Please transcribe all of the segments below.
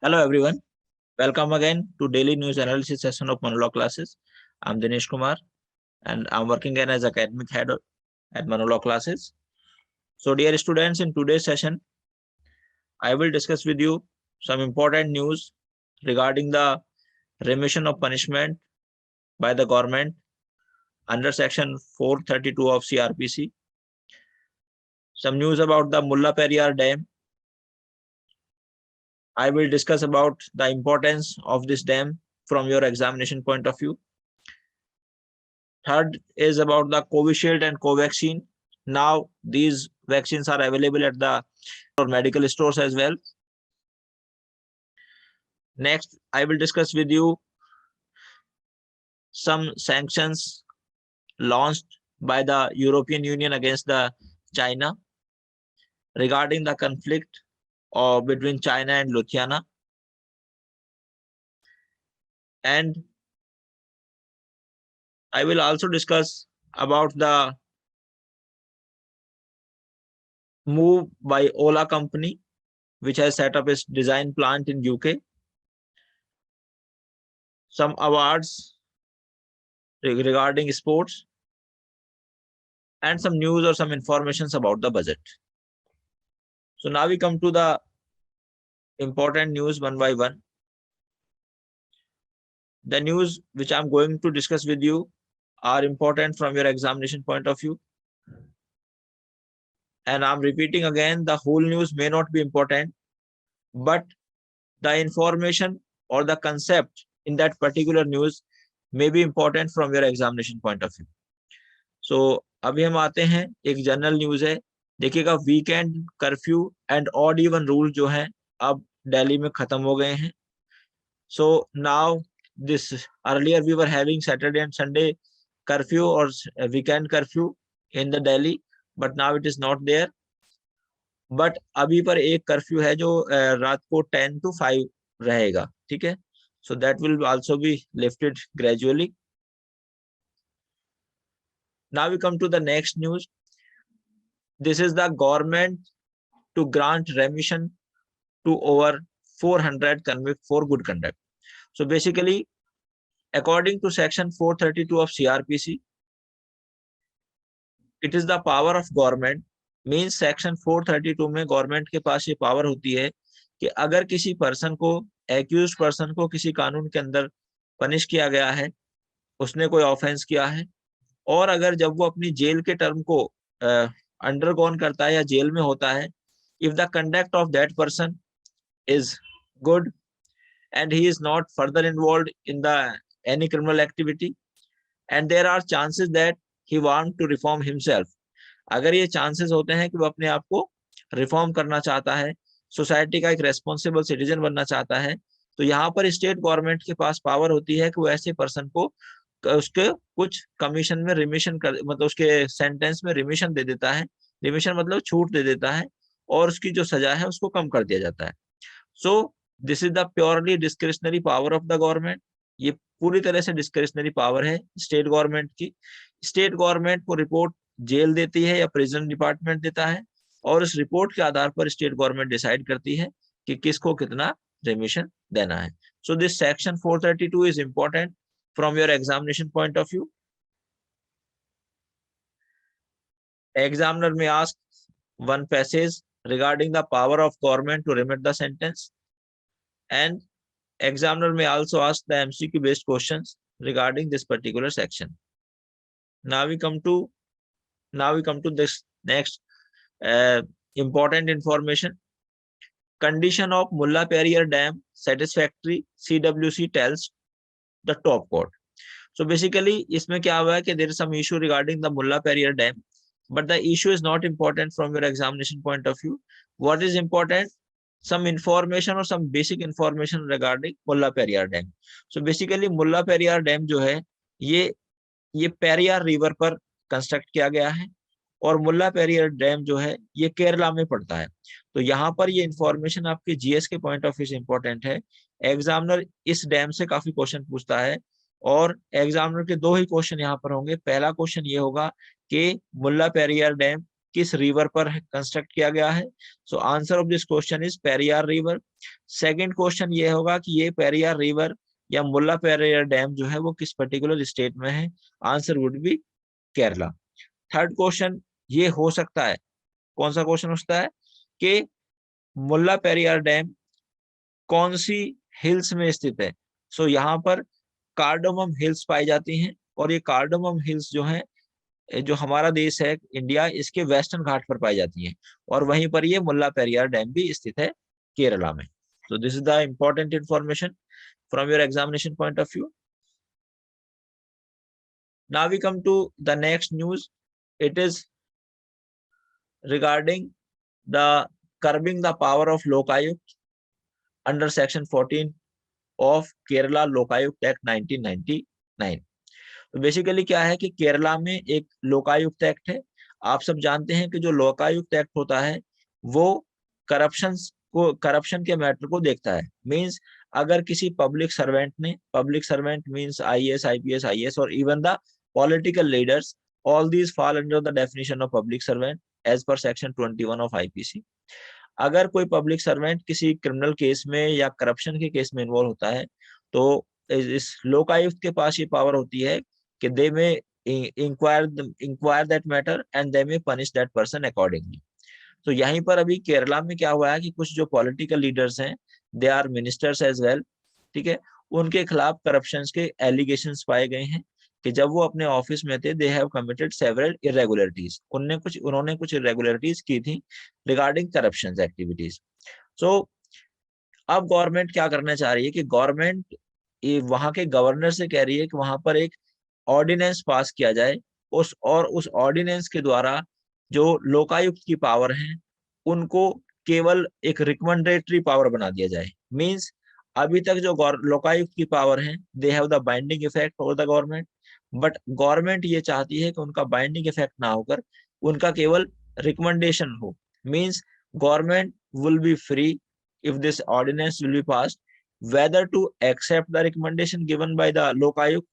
Hello everyone, welcome again to daily news analysis session of Manolo classes. I'm Dinesh Kumar and I'm working as academic head at Manolo classes. So dear students, in today's session, I will discuss with you some important news regarding the remission of punishment by the government under section 432 of CRPC. Some news about the Mulla Periyar Dam. I will discuss about the importance of this dam from your examination point of view. Third is about the Covishield and Covaxin. Now these vaccines are available at the medical stores as well. Next, I will discuss with you some sanctions launched by the European Union against the China regarding the conflict between China and Lithuania. And I will also discuss about the move by Ola company, which has set up its design plant in UK. Some awards regarding sports, and some news or some informations about the budget. So now we come to the important news one by one. The news which I'm going to discuss with you are important from your examination point of view. And I'm repeating again, the whole news may not be important, but the information or the concept in that particular news may be important from your examination point of view. So अभी हम आते हैं, एक general news है. देखिएगा, weekend curfew and odd even rule जो है अब दिल्ली में खत्म हो गए हैं. So now this earlier we were having Saturday and Sunday curfew or weekend curfew in the Delhi, but now it is not there. But अभी पर एक कर्फ्यू है जो रात को 10 to 5 रहेगा, ठीक है. So that will also be lifted gradually. Now we come to the next news. This is the government to grant remission to over 400 convicts for good conduct. So basically, according to section 432 of CRPC, it is the power of government. Means section 432 में government के पास ये power होती है कि अगर किसी person को, accused person को किसी कानून के अंदर पनिश किया गया है, उसने कोई ऑफेंस किया है, और अगर जब वो अपनी जेल के टर्म को अंडरगोन करता है या जेल में होता है, if the conduct of that person is good and he is not further involved in the any criminal activity and there are chances that he want to reform himself. अगर ये chances होते हैं कि वो अपने आप को रिफॉर्म करना चाहता है, सोसाइटी का एक रेस्पॉन्सिबल सिटीजन बनना चाहता है, तो यहाँ पर स्टेट गवर्नमेंट के पास पावर होती है कि वो ऐसे पर्सन को उसके कुछ कमीशन में रिमिशन कर, मतलब उसके सेंटेंस में रिमिशन दे देता है. रिमिशन मतलब छूट दे देता है, और उसकी जो सजा है उसको कम कर दिया जाता है. So this is the purely discretionary power of the government. ये पूरी तरह से डिस्क्रिशनरी पावर है स्टेट गवर्नमेंट की. स्टेट गवर्नमेंट को रिपोर्ट जेल देती है या प्रिजन डिपार्टमेंट देता है, और इस रिपोर्ट के आधार पर स्टेट गवर्नमेंट डिसाइड करती है कि किसको कितना रिमिशन देना है. So this section 432 is important from your examination point of view. Examiner may ask one passage regarding the power of government to remit the sentence, and examiner may also ask the MCQ based questions regarding this particular section. Now we come to this next important information. Condition of Mulla Periyar Dam satisfactory, CWC tells the top court. So basically इसमें क्या हुआ है कि there is some issue regarding the Mulla Periyar Dam, but the issue is not important from your examination point of view. What is important? Some information or some basic information regarding Mulla Periyar Dam. So basically Mulla Periyar Dam जो है ये Periyar river पर construct किया गया है, और मुल्ला Periyar dam जो है ये केरला में पड़ता है. तो यहाँ पर ये इंफॉर्मेशन आपके जीएस के पॉइंट ऑफ व्यू से इंपॉर्टेंट है. एग्जामिनर इस डैम से काफी क्वेश्चन पूछता है, और एग्जामिनर के दो ही क्वेश्चन यहाँ पर होंगे. पहला क्वेश्चन ये होगा कि मुल्ला पेरियार डैम किस रिवर पर कंस्ट्रक्ट किया गया है? So answer of this question is Periyar river. Second question ये होगा कि ये पेरियार रिवर या मुल्ला पेरियार डैम जो है वो किस पर्टिकुलर स्टेट में है? Answer would be Kerala. Third question ये हो सकता है, कौन सा क्वेश्चन हो सकता है कि मुल्ला पेरियार डैम कौन सी हिल्स में स्थित है? सो यहाँ पर कार्डोमम हिल्स पाई जाती हैं, और ये कार्डोमम हिल्स जो है, जो हमारा देश है इंडिया, इसके वेस्टर्न घाट पर पाई जाती हैं, और वहीं पर ये मुल्ला पेरियार डैम भी स्थित है केरला में। So this is the important information from your examination point of view. Now we come to the next news. It is regarding the curbing the power of Lokayukt under section 14 of Kerala Lokayukt Act 1999. तो basically क्या है कि केरला में एक Lokayukta act है। आप सब जानते हैं कि जो लोकायुक्त एक्ट होता है वो करप्शन के मैटर को देखता है। मींस अगर किसी पब्लिक सर्वेंट ने, public servant means IAS, IPS, IAS और even the political leaders, all these fall under the definition of public servant as per section 21 of IPC. अगर कोई पब्लिक सर्वेंट किसी क्रिमिनल केस में या corruption के case में involve होता है, तो इस लोकायुक्त के पास ये पावर होती है कि they may inquire that matter and they may punish that person accordingly. तो यहीं पर अभी केरला में क्या हुआ है कि कुछ जो पॉलिटिकल लीडर्स हैं, they are ministers as well, ठीक है, उनके खिलाफ करप्शन के एलिगेशंस पाए गए हैं कि जब वो अपने ऑफिस में थे, they have committed several irregularities, उन्होंने कुछ इरेगुलरिटीज की थी रिगार्डिंग करप्शन एक्टिविटीज। सो अब गवर्नमेंट क्या करना चाह रही है कि गवर्नमेंट वहां के गवर्नर से कह रही है कि वहां पर एक ऑर्डिनेंस पास किया जाए, उस ऑर्डिनेंस के द्वारा जो लोकायुक्त की पावर है उनको केवल एक रिकमेंडेटरी पावर बना दिया जाए। मींस अभी तक जो लोकायुक्त की पावर है, they have the binding effect over the government, but government ये चाहती है कि उनका बाइंडिंग इफेक्ट ना होकर उनका केवल रिकमेंडेशन हो। Means government will be free if this ordinance will be passed whether to accept the recommendation given by the lokayuk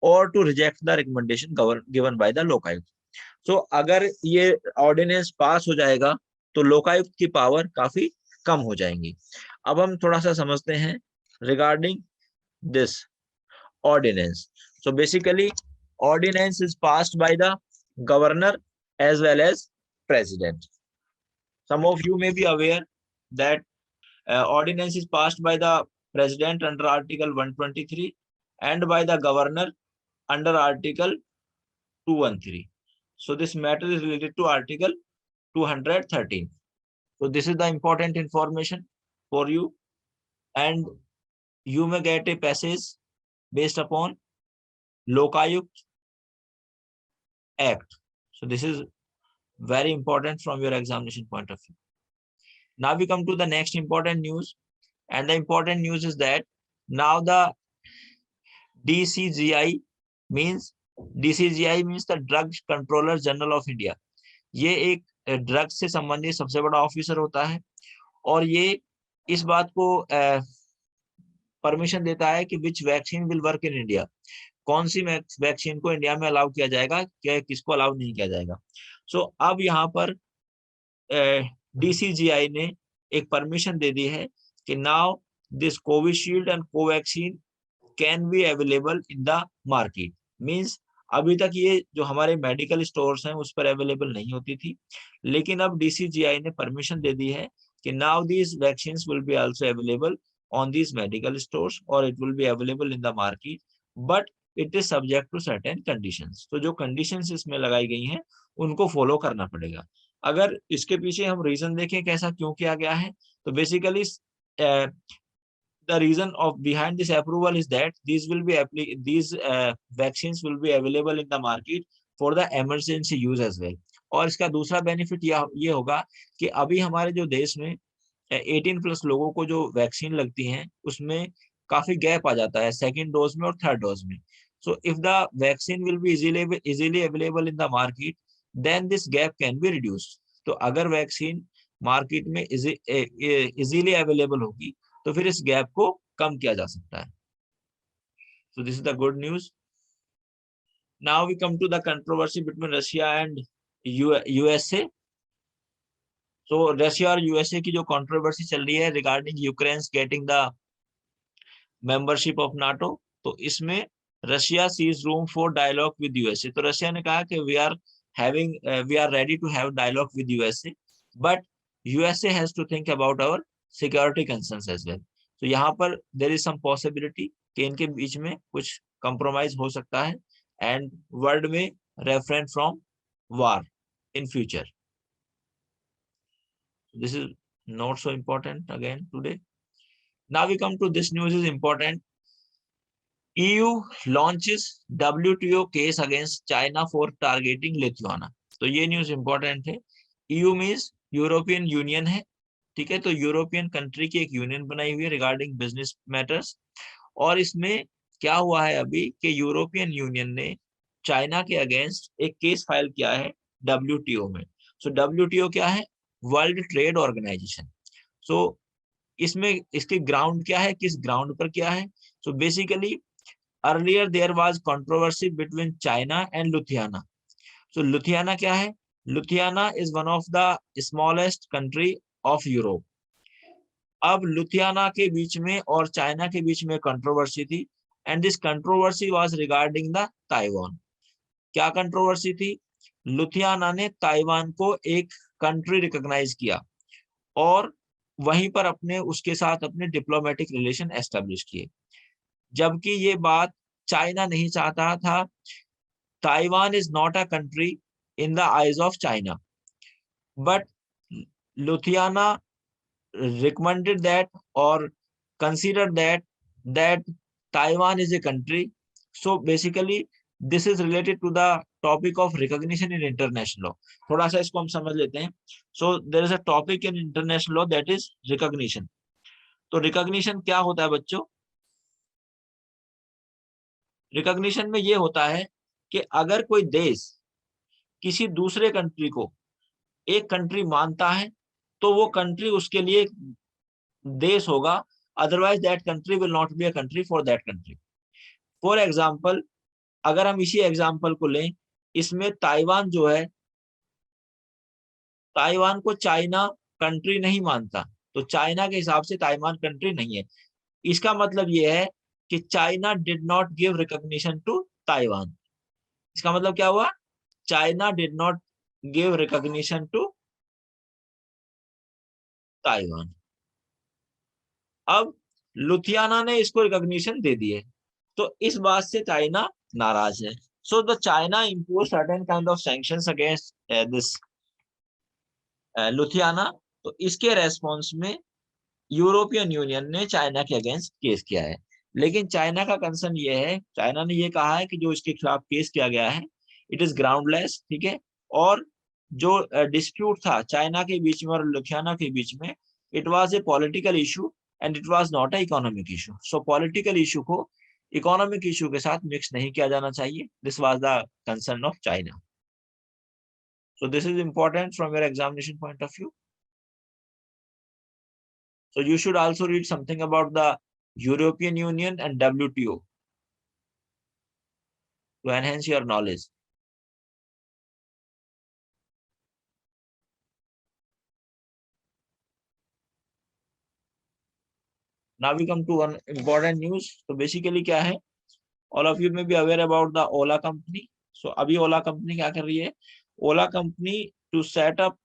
or to reject the recommendation given by the lokayuk. So अगर ये ordinance पास हो जाएगा तो लोकायुक्त की power काफी कम हो जाएंगी। अब हम थोड़ा सा समझते हैं regarding this ordinance. So basically ordinance is passed by the governor as well as president. Some of you may be aware that ordinance is passed by the president under article 123 and by the governor under article 213. So this matter is related to article 213. So this is the important information for you, and you may get a passage based upon Lokayukt Act. So this is very important from your examination point of view. Now we come to the next important news, and the important news is that now the DCGI means the Drug Controller General of India. ये एक drug से संबंधित सबसे बड़ा officer होता है, और ये इस बात को परमिशन देता है कि विच vaccine will work in India, कौन सी वैक्सीन को इंडिया में अलाउ किया जाएगा, क्या किसको अलाउ नहीं किया जाएगा। सो अब यहाँ पर DCGI ने एक परमिशन दे दी है कि now this Covishield and Covaxin can be available in the market. Means अभी तक ये जो हमारे मेडिकल स्टोर्स हैं उस पर अवेलेबल नहीं होती थी, लेकिन अब DCGI ने परमिशन दे दी है कि now these vaccines will be also available on these medical stores और it will be available in the market, but it is subject to certain conditions. तो जो कंडीशंस इसमें लगाई गई हैं उनको फॉलो करना पड़ेगा। अगर इसके पीछे हम रीजन देखें कैसा क्यों किया गया है, तो basically the reason of behind this approval is that these vaccines will be available in the market for the emergency use as well. और इसका दूसरा बेनिफिट ये होगा कि अभी हमारे जो देश में 18+ लोगों को जो वैक्सीन लगती हैं उसमें काफी गैप आ जाता है सेकेंड डोज में और थर्ड डोज में। So if the vaccine will be easily available in the market then this gap can be reduced. तो अगर वैक्सीन मार्केट में इजीली अवेलेबल होगी तो फिर इस गैप को कम किया जा सकता है। So this is the good news. Now we come to the controversy between Russia and USA so Russia और यूएसए की जो कंट्रोवर्सी चल रही है regarding Ukraine getting the membership of NATO, तो इसमें Russia sees room for dialogue with USA. तो Russia ने कहा कि we are ready to have dialogue with USA, but USA has to think about our security concerns as well. तो यहाँ पर there is some possibility कि इनके बीच में कुछ कंप्रोमाइज हो सकता है एंड वर्ल्ड में refrain from war in future. This is not so important again today. Now we come to this news is important. EU launches WTO case against China for targeting Lithuania. तो ये news important है। EU means European union है, ठीक है। तो European country की एक union बनाई हुई है रिगार्डिंग बिजनेस मैटर्स, और इसमें क्या हुआ है अभी कि यूरोपियन यूनियन ने चाइना के अगेंस्ट एक केस फाइल किया है WTO में। सो WTO क्या है? World trade organisation. सो इसमें इसके ग्राउंड क्या है, किस ग्राउंड पर क्या है? So basically earlier there was controversy between China and Lithuania. So Lithuania क्या है? Lithuania is one of the smallest country of Europe. अब लुथियाना के बीच में और चाइना के बीच में कंट्रोवर्सी थी, and this controversy was regarding the Taiwan. क्या कंट्रोवर्सी थी? लुथियाना ने ताइवान को एक कंट्री रिकॉग्नाइज किया और वहीं पर अपने उसके साथ अपने डिप्लोमेटिक रिलेशन एस्टेब्लिश किए, जबकि ये बात चाइना नहीं चाहता था। Taiwan is not a country in the eyes of China, but Lithuania recommended that or considered that Taiwan is a country. So basically this is related to the topic of recognition in international law. थोड़ा सा इसको हम समझ लेते हैं। So there is a topic in international law that is recognition. तो recognition क्या होता है बच्चों? recognition में ये होता है कि अगर कोई देश किसी दूसरे कंट्री को एक कंट्री मानता है तो वो कंट्री उसके लिए देश होगा, otherwise that country will not be a country for that country. For example, अगर हम इसी एग्जांपल को लें, इसमें ताइवान जो है, ताइवान को चाइना कंट्री नहीं मानता, तो चाइना के हिसाब से ताइवान कंट्री नहीं है। इसका मतलब ये है कि China did not give recognition to Taiwan. इसका मतलब क्या हुआ? China did not give recognition to Taiwan. अब लुथियाना ने इसको रिकॉग्निशन दे दिए, तो इस बात से चाइना नाराज है। So the China impose certain kind of sanctions against this Lithuania. तो इसके रेस्पॉन्स में यूरोपियन यूनियन ने चाइना के अगेंस्ट केस किया है। लेकिन चाइना का कंसर्न ये है, चाइना ने ये कहा है कि जो इसके खिलाफ केस किया गया है इट इज ग्राउंडलेस, ठीक है। और जो डिस्प्यूट था चाइना के बीच में और लुथियाना के बीच में, it was a political issue and it was not a economic issue. So political issue को इकोनॉमिक इशू के साथ मिक्स नहीं किया जाना चाहिए। This was the concern of China. So this is important from your examination point of view. So you should also read something about the European Union and WTO to enhance your knowledge. Now we come to one important news. So basically क्या है? All of you may be aware about the Ola company. So अभी Ola company क्या कर रही है? Ola company to set up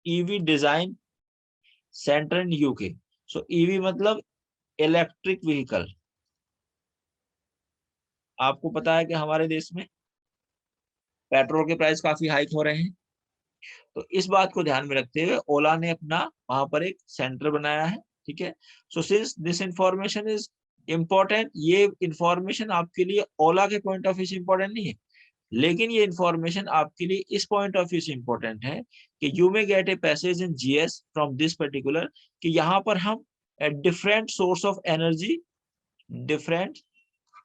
EV design center in UK. So EV मतलब electric vehicle. आपको पता है कि हमारे देश में पेट्रोल के प्राइस काफी हाइक हो रहे हैं, तो इस बात को ध्यान में रखते हुए ओला ने अपना वहां पर एक सेंटर बनाया है, ठीक है। So since this information is important, ये इंफॉर्मेशन आपके लिए ओला के पॉइंट ऑफ व्यू से इम्पोर्टेंट नहीं है, लेकिन ये इंफॉर्मेशन आपके लिए इस पॉइंट ऑफ व्यू से इम्पोर्टेंट है कि you may gate a passage in GS from this particular, कि यहाँ पर हम different source of energy, different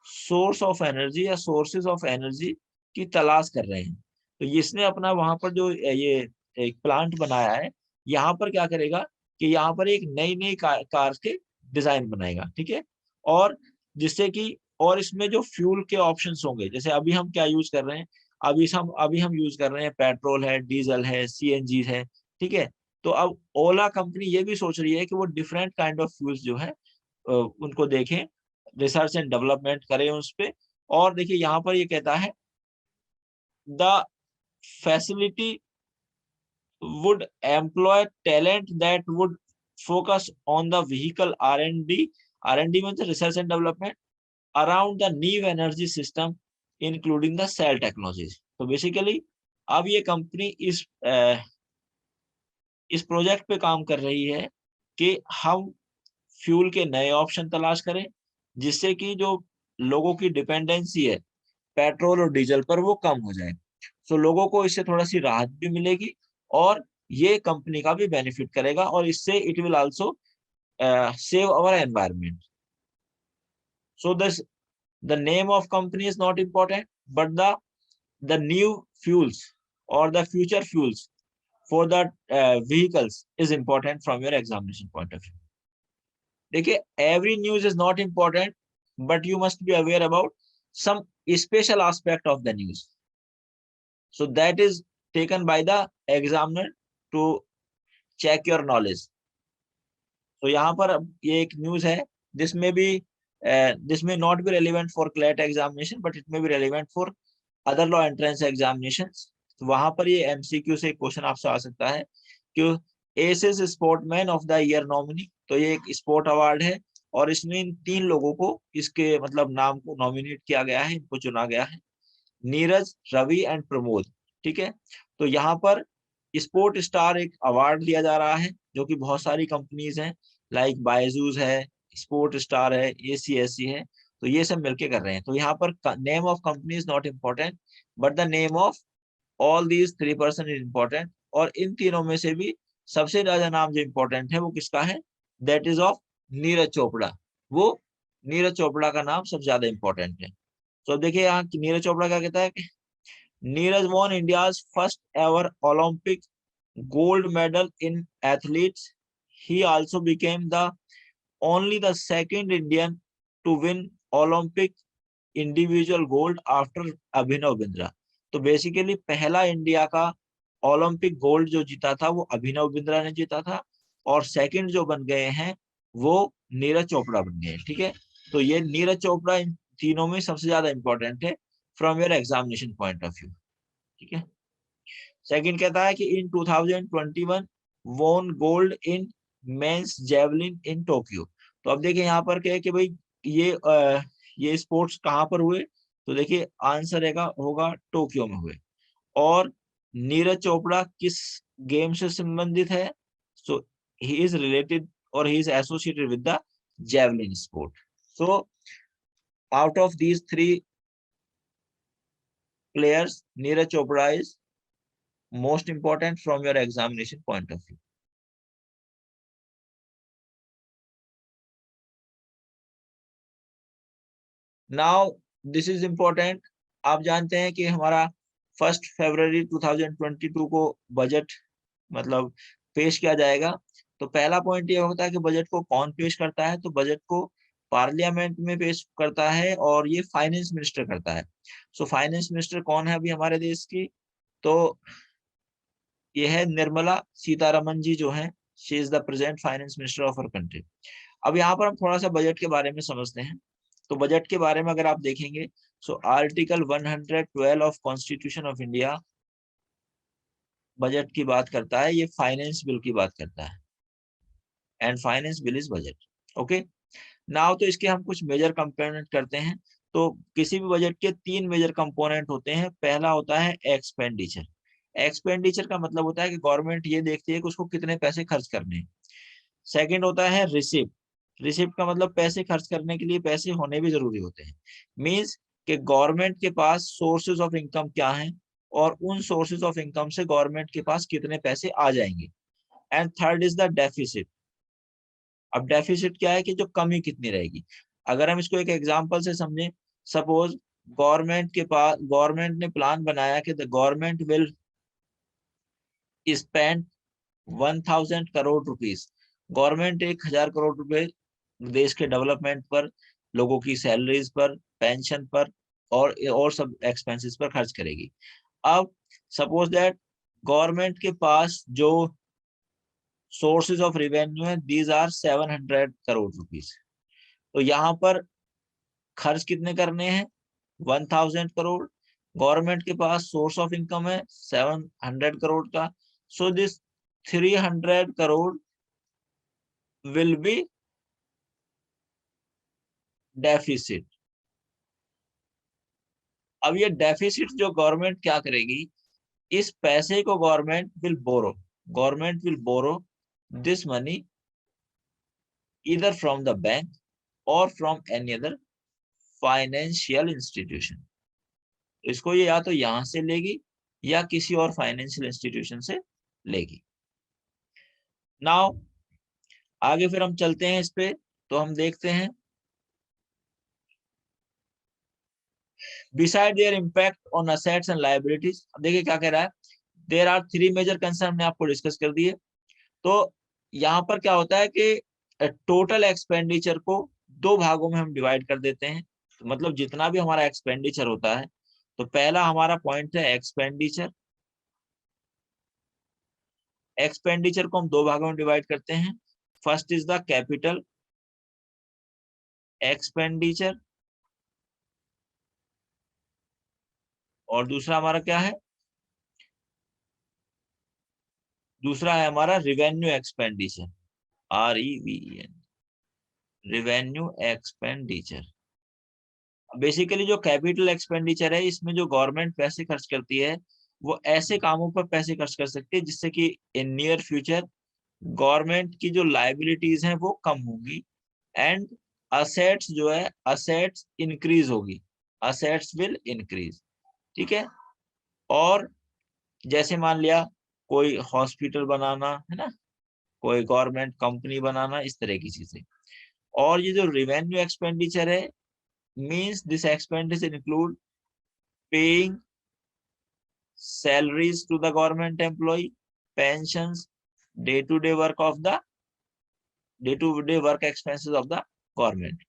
source of energy या सोर्सेज ऑफ एनर्जी की तलाश कर रहे हैं। तो इसने अपना वहां पर जो ये एक प्लांट बनाया है, यहाँ पर क्या करेगा कि यहाँ पर एक नई नई कार के डिजाइन बनाएगा, ठीक है। और जिससे कि और इसमें जो फ्यूल के ऑप्शंस होंगे, जैसे अभी हम क्या यूज कर रहे हैं, अभी हम यूज कर रहे हैं पेट्रोल है, डीजल है, सीएनजी है, ठीक है। तो अब ओला कंपनी ये भी सोच रही है कि वो डिफरेंट काइंड ऑफ फ्यूल्स जो है उनको देखें, रिसर्च एंड डेवलपमेंट करें उस पे। और देखिए यहाँ पर ये कहता है the facility would employ talent that would focus on the vehicle R&D. R&D means research and development around the new energy system, including the cell technologies. तो बेसिकली अब ये कंपनी इस प्रोजेक्ट पे काम कर रही है कि हम फ्यूल के नए ऑप्शन तलाश करें, जिससे कि जो लोगों की डिपेंडेंसी है पेट्रोल और डीजल पर वो कम हो जाए। सो लोगों को इससे थोड़ा सी राहत भी मिलेगी और ये कंपनी का भी बेनिफिट करेगा, और इससे it will also save our environment. So the name of company is not important, but the new fuels or the future fuels for the vehicles is important from your examination point of view. देखिए, every news is not important, but you must be aware about some special aspect of the news. So that is taken by the examiner to check your knowledge. तो यहाँ पर ये एक news है, जिसमें भी this may not be relevant for CLAT examination, but it may be relevant for other law entrance examination. तो वहां पर ये एमसीक्यू से क्वेश्चन आपसे आ सकता है कि aces sportsman of the year nominee, तो ये एक स्पोर्ट अवार्ड है और इसमें इन 3 लोगों को इसके मतलब नाम को नॉमिनेट किया गया है, इनको चुना गया है, नीरज, रवि एंड प्रमोद। ठीक है, तो यहाँ पर स्पोर्ट स्टार एक अवार्ड दिया जा रहा है, जो कि बहुत सारी कंपनीज हैं, लाइक बायजूस है, स्पोर्ट स्टार है, एसीएससी है, तो ये सब मिलके कर रहे हैं। तो यहाँ पर name of company is not important, but the name of all these 3 person is important. और इन तीनों में से भी सबसे ज्यादा नाम जो इम्पोर्टेंट है वो किसका है, that is of Neeraj Chopra. वो नीरज चोपड़ा का नाम सबसे ज्यादा इम्पोर्टेंट है। तो देखिए यहाँ नीरज चोपड़ा क्या कहता है कि Neeraj won India's first ever Olympic gold medal in athletes. He also became only the second Indian to win Olympic individual gold after Abhinav Bindra. तो बेसिकली पहला इंडिया का ओलंपिक गोल्ड जो जीता था वो अभिनव बिंद्रा ने जीता था, और सेकंड जो बन गए हैं वो नीरज चोपड़ा बन गए। ठीक है, तो ये नीरज चोपड़ा इन तीनों में सबसे ज्यादा इंपॉर्टेंट है from your examination point of view. ठीक है, सेकंड कहता है कि इन 2021 वोन gold in men's javelin in Tokyo. तो अब देखिए यहाँ पर क्या है कि भाई ये स्पोर्ट्स कहाँ पर हुए, तो देखिए आंसर होगा टोक्यो में हुए। और नीरज चोपड़ा किस गेम से संबंधित है, सो ही इज रिलेटेड और he is associated with the javelin sport. So out of these 3 players, Neeraj Chopra is most important from your examination point of view. Now this is important. आप जानते हैं कि हमारा 1 फरवरी 2022 को बजट मतलब पेश किया जाएगा। तो पहला पॉइंट ये होता है कि बजट को कौन पेश करता है, तो बजट को पार्लियामेंट में पेश करता है और ये फाइनेंस मिनिस्टर करता है। सो फाइनेंस मिनिस्टर कौन है अभी हमारे देश की, तो ये है निर्मला सीतारमन जी जो है, she is the present finance minister of our country. अब यहाँ पर हम थोड़ा सा बजट के बारे में समझते हैं। तो बजट के बारे में अगर आप देखेंगे, so article 112 of constitution of India budget की बात करता है, ये फाइनेंस बिल की बात करता है, and finance bill is budget. Okay, now तो इसके हम कुछ मेजर कंपोनेंट करते हैं। तो किसी भी बजट के 3 मेजर कंपोनेंट होते हैं। पहला होता है एक्सपेंडिचर। एक्सपेंडिचर का मतलब होता है कि गवर्नमेंट ये देखती है कि उसको कितने पैसे खर्च करने हैं। सेकंड होता है रिसिप्ट। रिसिप्ट का मतलब पैसे खर्च करने के लिए पैसे होने भी जरूरी होते हैं, मींस कि गवर्नमेंट के पास सोर्सेज ऑफ इनकम क्या है और उन सोर्सेज ऑफ इनकम से गवर्नमेंट के पास कितने पैसे आ जाएंगे। And third is the deficit. अब डेफिसिट क्या है कि जो कमी कितनी रहेगी। अगर हम इसको एक एग्जांपल से समझें, सपोज गवर्नमेंट ने प्लान बनाया कि the government will spend 1000 crore rupees. Government 1000 crore रुपए देश के डेवलपमेंट पर, लोगों की सैलरीज पर, पेंशन पर और सब एक्सपेंसेस पर खर्च करेगी। अब सपोज दैट गवर्नमेंट के पास जो सोर्सेज ऑफ रेवेन्यू है, दीज आर 700 करोड़ रुपीज। तो यहाँ पर खर्च कितने करने हैं, 1000 करोड़। गवर्नमेंट के पास सोर्स ऑफ इनकम है 700 करोड़ का, so this 300 crore will be deficit. अब ये डेफिसिट जो गवर्नमेंट क्या करेगी, इस पैसे को government will borrow this money either from the bank or from any other financial institution। इसको ये या तो यहां से लेगी या किसी और फाइनेंशियल इंस्टीट्यूशन से लेगी। नाउ आगे फिर हम चलते हैं इस पे, तो हम देखते हैं beside their impact on assets and liabilities। अब देखिए क्या कह रहा है, there are 3 मेजर कंसर्न हमने आपको डिस्कस कर दिए। तो यहाँ पर क्या होता है कि टोटल एक्सपेंडिचर को 2 भागों में हम डिवाइड कर देते हैं। तो मतलब जितना भी हमारा एक्सपेंडिचर होता है, तो पहला हमारा पॉइंट है एक्सपेंडिचर। एक्सपेंडिचर को हम 2 भागों में डिवाइड करते हैं। First is the capital expenditure, और दूसरा हमारा क्या है, दूसरा है हमारा revenue expenditure, REVEN, revenue expenditure. Basically जो कैपिटल एक्सपेंडिचर है, इसमें जो गवर्नमेंट पैसे खर्च करती है, वो ऐसे कामों पर पैसे खर्च कर सकती है जिससे कि इन नियर फ्यूचर गवर्नमेंट की जो लाइबिलिटीज हैं वो कम होंगी, एंड असेट्स जो है, असेट्स इंक्रीज होगी, असेट्स विल इंक्रीज। ठीक है। और जैसे मान लिया कोई हॉस्पिटल बनाना है ना, कोई गवर्नमेंट कंपनी बनाना, इस तरह की चीजें। और ये जो रिवेन्यू एक्सपेंडिचर है, means this expenditure include paying salaries to the government employee, pensions, day-to-day work expenses of the government.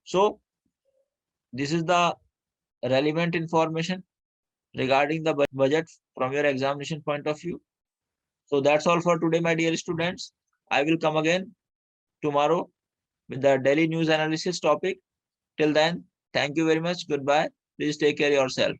So this is the relevant information regarding the budget from your examination point of view. So that's all for today, my dear students. I will come again tomorrow with the daily news analysis topic. Till then, thank you very much. Goodbye. Please take care of yourself.